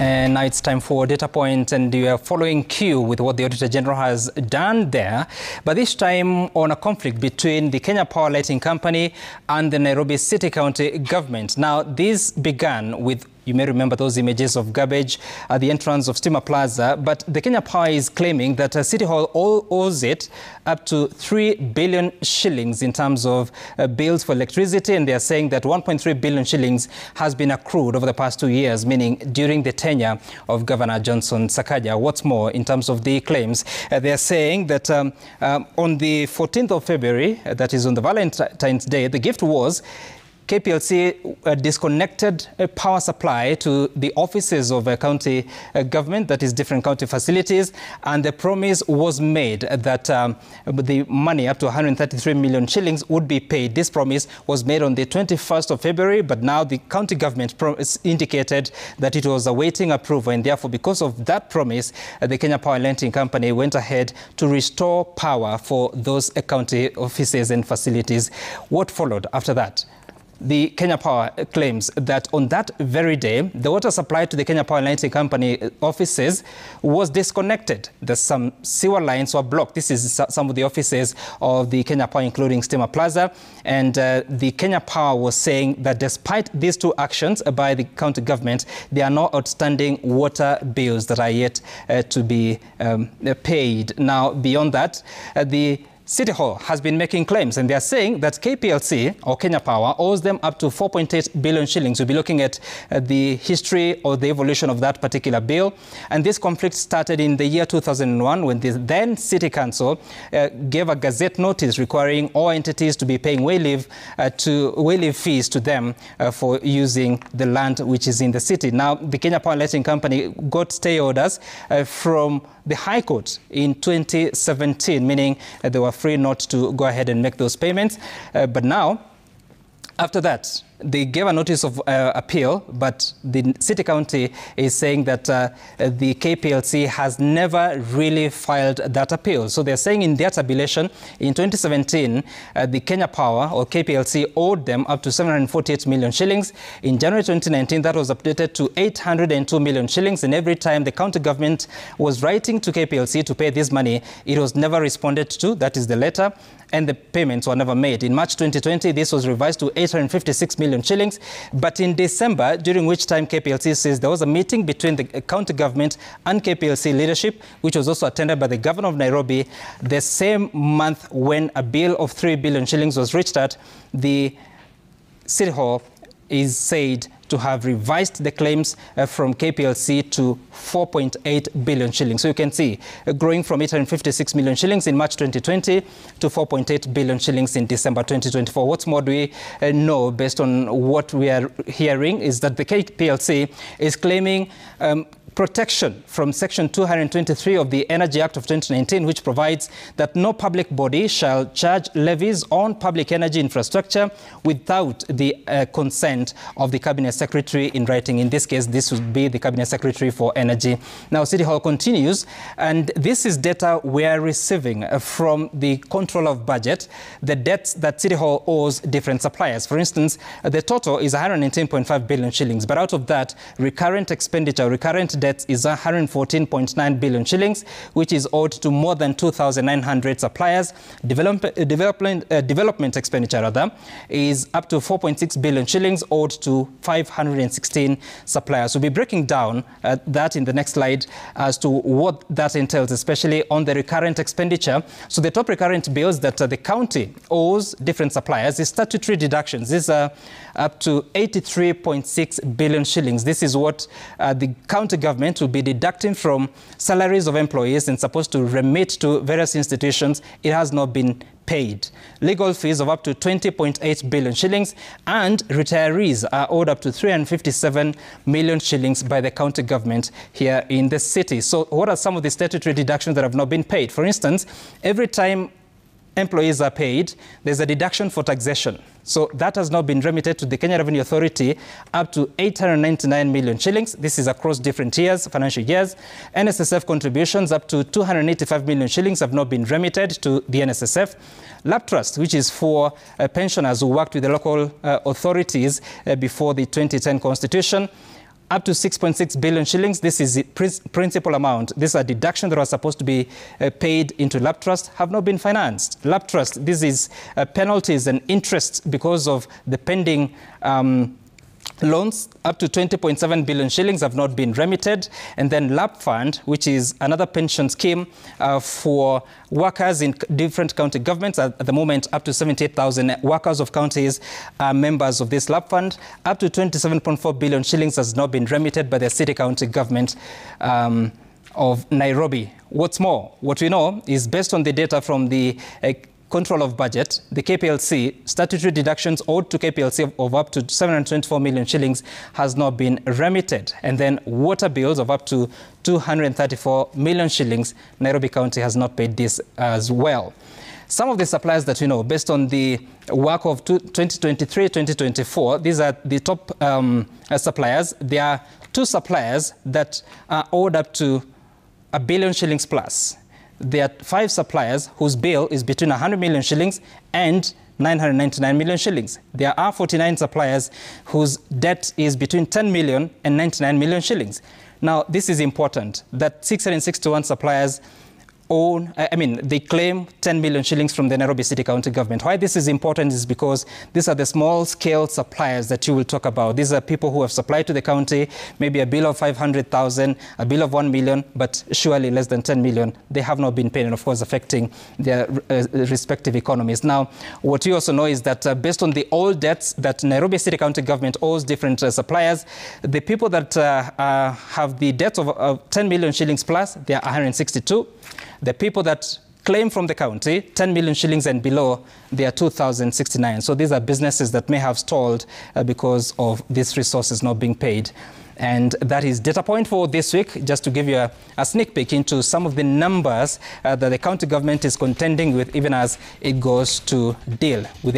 And now it's time for Data Point, and we are following Q with what the Auditor General has done there, but this time on a conflict between the Kenya Power Lighting Company and the Nairobi City County government. Now, this began with, you may remember those images of garbage at the entrance of Stima Plaza, but the Kenya Power is claiming that City Hall owes it up to 3 billion shillings in terms of bills for electricity, and they are saying that 1.3 billion shillings has been accrued over the past 2 years, meaning during the tenure of Governor Johnson Sakaja. What's more, in terms of the claims, they are saying that on the 14th of February, that is on the Valentine's Day, the gift was KPLC disconnected power supply to the offices of a county government, that is different county facilities, and the promise was made that the money up to 133 million shillings would be paid. This promise was made on the 21st of February, but now the county government indicated that it was awaiting approval, and therefore because of that promise, the Kenya Power Lighting Company went ahead to restore power for those county offices and facilities. What followed after that? The Kenya Power claims that on that very day, the water supply to the Kenya Power Lighting Company offices was disconnected. Some sewer lines were blocked. This is some of the offices of the Kenya Power, including Stima Plaza. And the Kenya Power was saying that despite these two actions by the county government, there are no outstanding water bills that are yet to be paid. Now, beyond that, the City Hall has been making claims, and they are saying that KPLC, or Kenya Power, owes them up to 4.8 billion shillings. We'll be looking at the history or the evolution of that particular bill. And this conflict started in the year 2001 when the then City Council gave a gazette notice requiring all entities to be paying way leave fees to them for using the land which is in the city. Now, the Kenya Power Lighting Company got stay orders from the High Court in 2017, meaning they were free not to go ahead and make those payments. But now, after that, they gave a notice of appeal, but the City County is saying that the KPLC has never really filed that appeal. So they're saying in their tabulation, in 2017, the Kenya Power, or KPLC, owed them up to 748 million shillings. In January 2019, that was updated to 802 million shillings. And every time the county government was writing to KPLC to pay this money, it was never responded to. That is the letter. And the payments were never made. In March 2020, this was revised to 856 million shillings. But in December, during which time KPLC says there was a meeting between the county government and KPLC leadership, which was also attended by the governor of Nairobi, the same month when a bill of 3 billion shillings was reached at, the City Hall is said to have revised the claims from KPLC to 4.8 billion shillings. So you can see growing from 856 million shillings in March 2020 to 4.8 billion shillings in December 2024. What's more do we know based on what we are hearing is that the KPLC is claiming protection from Section 223 of the Energy Act of 2019, which provides that no public body shall charge levies on public energy infrastructure without the consent of the Cabinet Secretary in writing. In this case, this would be the Cabinet Secretary for Energy. Now, City Hall continues, and this is data we are receiving from the Control of Budget, the debts that City Hall owes different suppliers. For instance, the total is 119.5 billion shillings, but out of that, recurrent expenditure, recurrent debt is 114.9 billion shillings, which is owed to more than 2,900 suppliers. Development expenditure, rather, is up to 4.6 billion shillings, owed to 516 suppliers. We'll be breaking down that in the next slide as to what that entails, especially on the recurrent expenditure. So the top recurrent bills that the county owes different suppliers is statutory deductions. These are up to 83.6 billion shillings. This is what the county government will be deducting from salaries of employees and supposed to remit to various institutions. It has not been paid. Legal fees of up to 20.8 billion shillings, and retirees are owed up to 357 million shillings by the county government here in the city. So what are some of the statutory deductions that have not been paid? For instance, every time employees are paid, there's a deduction for taxation. So that has now been remitted to the Kenya Revenue Authority up to 899 million shillings. This is across different years, financial years. NSSF contributions up to 285 million shillings have not been remitted to the NSSF. Lab Trust, which is for pensioners who worked with the local authorities before the 2010 Constitution, up to 6.6 billion shillings. This is the principal amount. These are deductions that are supposed to be paid into Lab Trust, have not been financed. Lab Trust, this is penalties and interest because of the pending loans up to 20.7 billion shillings have not been remitted. And then Lab Fund, which is another pension scheme for workers in different county governments. At the moment, up to 78,000 workers of counties are members of this Lab Fund. Up to 27.4 billion shillings has not been remitted by the city county government of Nairobi. What's more, what we know is based on the data from the Control of Budget, the KPLC, statutory deductions owed to KPLC of up to 724 million shillings has not been remitted. And then water bills of up to 234 million shillings, Nairobi County has not paid this as well. Some of the suppliers that we know, based on the work of 2023-2024, these are the top suppliers. There are 2 suppliers that are owed up to 1 billion shillings plus. There are 5 suppliers whose bill is between 100 million shillings and 999 million shillings. There are 49 suppliers whose debt is between 10 million and 99 million shillings. Now, this is important, that 661 suppliers they claim 10 million shillings from the Nairobi City County government. Why this is important is because these are the small-scale suppliers that you will talk about. These are people who have supplied to the county, maybe a bill of 500,000, a bill of 1 million, but surely less than 10 million. They have not been paid, and of course affecting their respective economies. Now, what you also know is that based on the old debts that Nairobi City County government owes different suppliers, the people that have the debts of 10 million shillings plus, they are 162. The people that claim from the county 10 million shillings and below, they are 2,069. So these are businesses that may have stalled because of these resources not being paid. And that is data point for this week, just to give you a sneak peek into some of the numbers that the county government is contending with, even as it goes to deal with